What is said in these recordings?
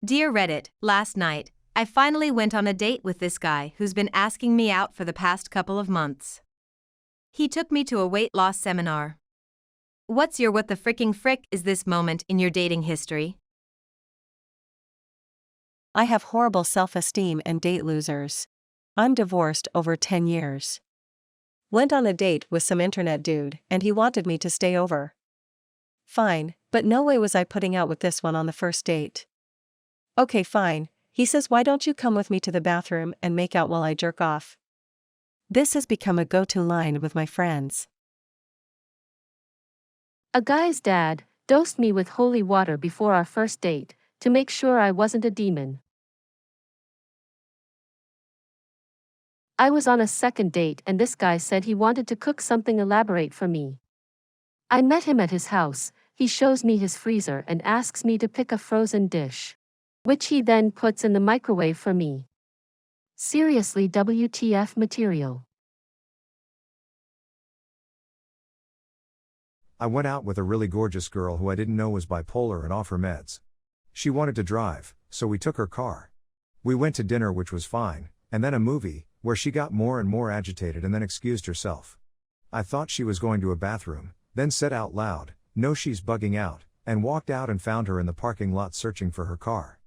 Dear Reddit, last night, I finally went on a date with this guy who's been asking me out for the past couple of months. He took me to a weight loss seminar. What's your what the fricking frick is this moment in your dating history? I have horrible self-esteem and date losers. I'm divorced over 10 years. Went on a date with some internet dude and he wanted me to stay over. Fine, but no way was I putting out with this one on the first date. Okay, fine, he says, why don't you come with me to the bathroom and make out while I jerk off? This has become a go-to line with my friends. A guy's dad dosed me with holy water before our first date to make sure I wasn't a demon. I was on a second date and this guy said he wanted to cook something elaborate for me. I met him at his house, he shows me his freezer and asks me to pick a frozen dish, which he then puts in the microwave for me. Seriously, WTF material. I went out with a really gorgeous girl who I didn't know was bipolar and off her meds. She wanted to drive, so we took her car. We went to dinner, which was fine, and then a movie, where she got more and more agitated and then excused herself. I thought she was going to a bathroom, then said out loud, "No, she's bugging out," and walked out and found her in the parking lot searching for her car.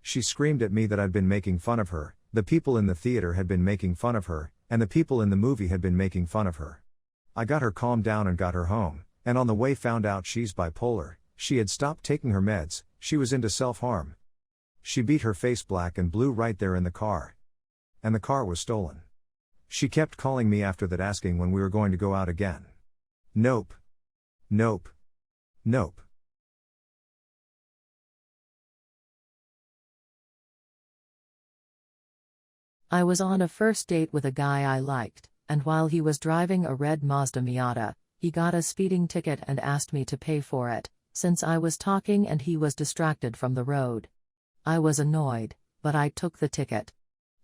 She screamed at me that I'd been making fun of her, the people in the theater had been making fun of her, and the people in the movie had been making fun of her. I got her calmed down and got her home, and on the way found out she's bipolar, she had stopped taking her meds, she was into self-harm. She beat her face black and blue right there in the car. And the car was stolen. She kept calling me after that asking when we were going to go out again. Nope. Nope. Nope. I was on a first date with a guy I liked, and while he was driving a red Mazda Miata, he got a speeding ticket and asked me to pay for it, since I was talking and he was distracted from the road. I was annoyed, but I took the ticket.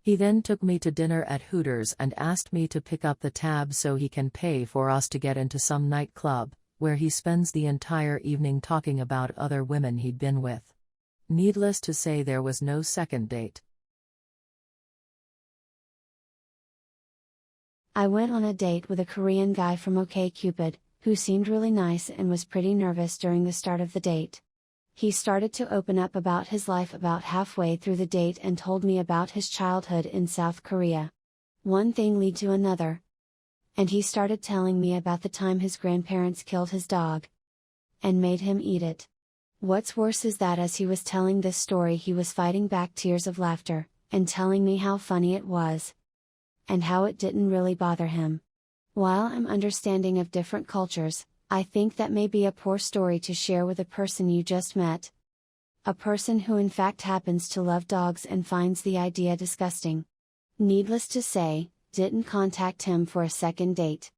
He then took me to dinner at Hooters and asked me to pick up the tab so he can pay for us to get into some nightclub, where he spends the entire evening talking about other women he'd been with. Needless to say, there was no second date. I went on a date with a Korean guy from OkCupid, who seemed really nice and was pretty nervous during the start of the date. He started to open up about his life about halfway through the date and told me about his childhood in South Korea. One thing led to another. And he started telling me about the time his grandparents killed his dog and made him eat it. What's worse is that as he was telling this story, he was fighting back tears of laughter, and telling me how funny it was, and how it didn't really bother him. While I'm understanding of different cultures, I think that may be a poor story to share with a person you just met. A person who in fact happens to love dogs and finds the idea disgusting. Needless to say, didn't contact him for a second date.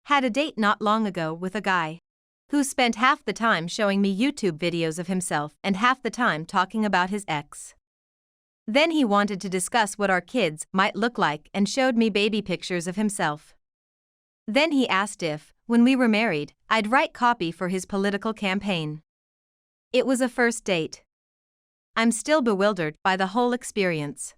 Had a date not long ago with a guy who spent half the time showing me YouTube videos of himself and half the time talking about his ex. Then he wanted to discuss what our kids might look like and showed me baby pictures of himself. Then he asked if, when we were married, I'd write copy for his political campaign. It was a first date. I'm still bewildered by the whole experience.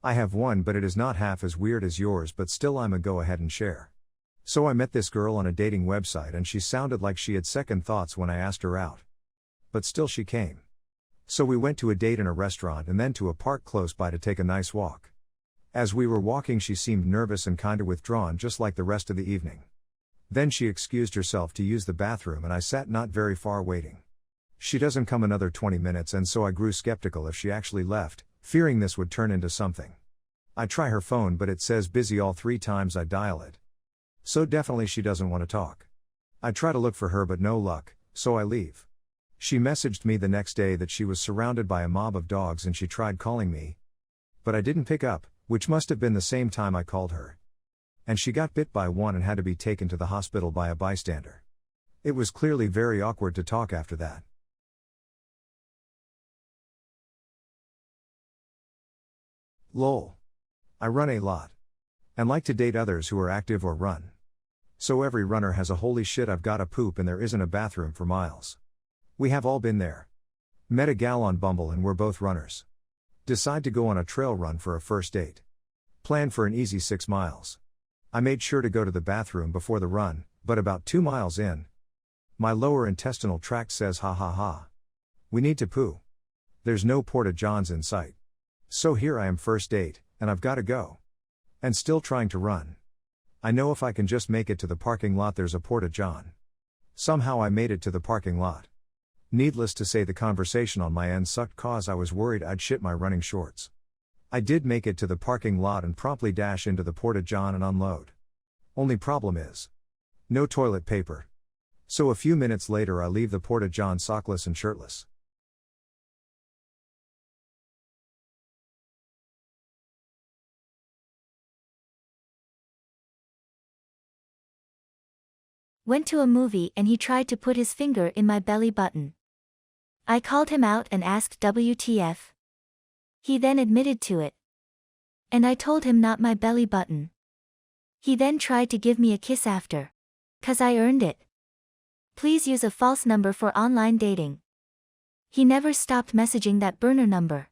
I have one, but it is not half as weird as yours, but still I'm a go ahead and share. So I met this girl on a dating website and she sounded like she had second thoughts when I asked her out. But still she came. So we went to a date in a restaurant and then to a park close by to take a nice walk. As we were walking, she seemed nervous and kinda withdrawn, just like the rest of the evening. Then she excused herself to use the bathroom and I sat not very far waiting. She doesn't come another 20 minutes, and so I grew skeptical if she actually left, fearing this would turn into something. I try her phone but it says busy all 3 times I dial it. So definitely she doesn't want to talk. I try to look for her but no luck, so I leave. She messaged me the next day that she was surrounded by a mob of dogs and she tried calling me. But I didn't pick up, which must have been the same time I called her. And she got bit by one and had to be taken to the hospital by a bystander. It was clearly very awkward to talk after that. Lol. I run a lot. and like to date others who are active or run. So every runner has a holy shit I've gotta poop and there isn't a bathroom for miles. We have all been there. Met a gal on Bumble and we're both runners. Decide to go on a trail run for a first date. Plan for an easy 6 miles. I made sure to go to the bathroom before the run, but about 2 miles in, my lower intestinal tract says ha ha ha. We need to poo. There's no porta johns in sight. So here I am first date, and I've gotta go. And still trying to run. I know if I can just make it to the parking lot there's a porta john. Somehow I made it to the parking lot. Needless to say the conversation on my end sucked cause I was worried I'd shit my running shorts. I did make it to the parking lot and promptly dash into the porta john and unload. Only problem is, no toilet paper. So a few minutes later I leave the porta john sockless and shirtless. Went to a movie and he tried to put his finger in my belly button. I called him out and asked WTF. He then admitted to it. And I told him not my belly button. He then tried to give me a kiss after. 'Cause I earned it. Please use a false number for online dating. He never stopped messaging that burner number.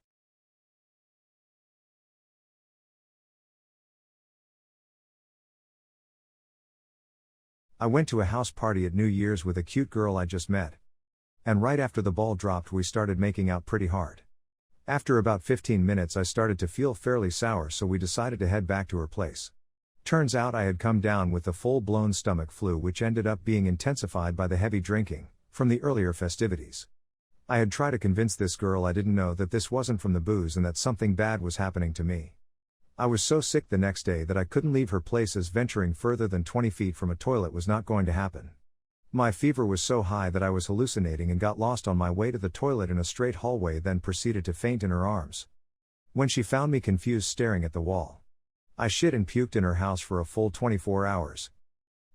I went to a house party at New Year's with a cute girl I just met. And right after the ball dropped we started making out pretty hard. After about 15 minutes I started to feel fairly sour so we decided to head back to her place. Turns out I had come down with the full-blown stomach flu which ended up being intensified by the heavy drinking, from the earlier festivities. I had tried to convince this girl I didn't know that this wasn't from the booze and that something bad was happening to me. I was so sick the next day that I couldn't leave her place as venturing further than 20 feet from a toilet was not going to happen. My fever was so high that I was hallucinating and got lost on my way to the toilet in a straight hallway then proceeded to faint in her arms. When she found me confused staring at the wall, I shit and puked in her house for a full 24 hours.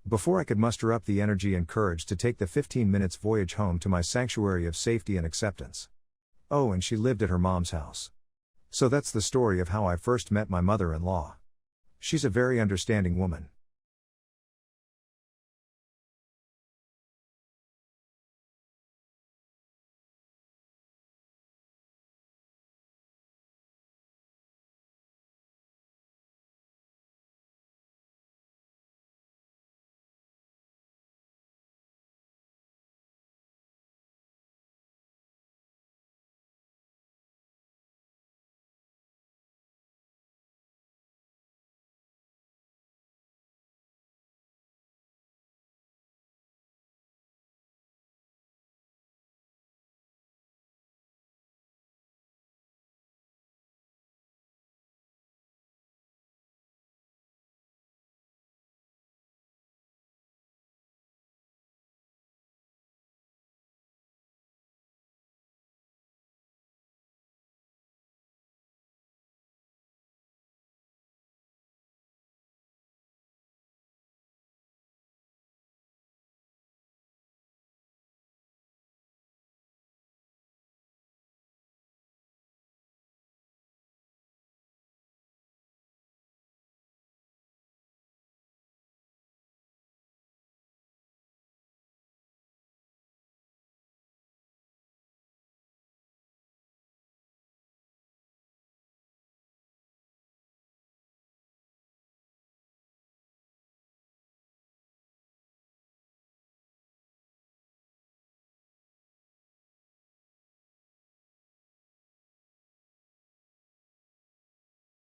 Before I could muster up the energy and courage to take the 15 minutes voyage home to my sanctuary of safety and acceptance. Oh, and she lived at her mom's house. So that's the story of how I first met my mother-in-law. She's a very understanding woman.